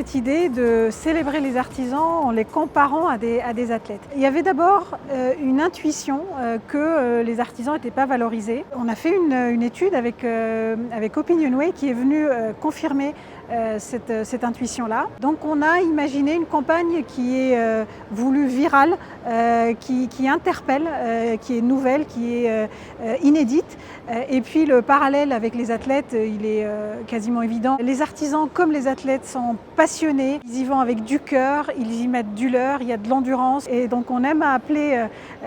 cette idée de célébrer les artisans en les comparant à des athlètes. Il y avait d'abord une intuition que les artisans n'étaient pas valorisés. On a fait une étude avec Opinionway qui est venue confirmer cette intuition-là. Donc on a imaginé une campagne qui est voulue virale, qui interpelle, qui est nouvelle, qui est inédite. Et puis le parallèle avec les athlètes, il est quasiment évident. Les artisans comme les athlètes sont passionnés, ils y vont avec du cœur, ils y mettent du leur, il y a de l'endurance. Et donc on aime à appeler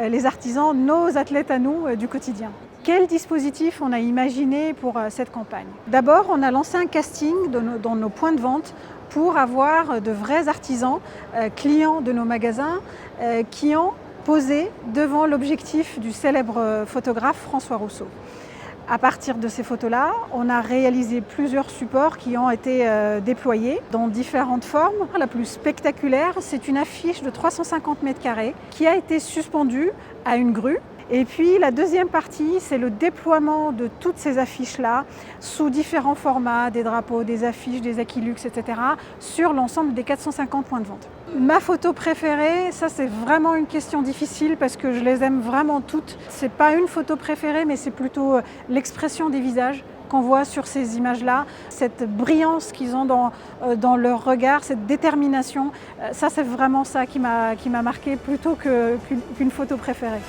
les artisans nos athlètes à nous du quotidien. Quel dispositif on a imaginé pour cette campagne? D'abord, on a lancé un casting dans nos points de vente pour avoir de vrais artisans, clients de nos magasins, qui ont posé devant l'objectif du célèbre photographe François Rousseau. À partir de ces photos-là, on a réalisé plusieurs supports qui ont été déployés dans différentes formes. La plus spectaculaire, c'est une affiche de 350 mètres carrés qui a été suspendue à une grue. Et puis la deuxième partie, c'est le déploiement de toutes ces affiches-là sous différents formats, des drapeaux, des affiches, des Aquilux, etc., sur l'ensemble des 450 points de vente. Ma photo préférée, ça c'est vraiment une question difficile parce que je les aime vraiment toutes. C'est pas une photo préférée, mais c'est plutôt l'expression des visages qu'on voit sur ces images-là, cette brillance qu'ils ont dans leur regard, cette détermination. Ça c'est vraiment ça qui m'a marqué plutôt qu'une photo préférée.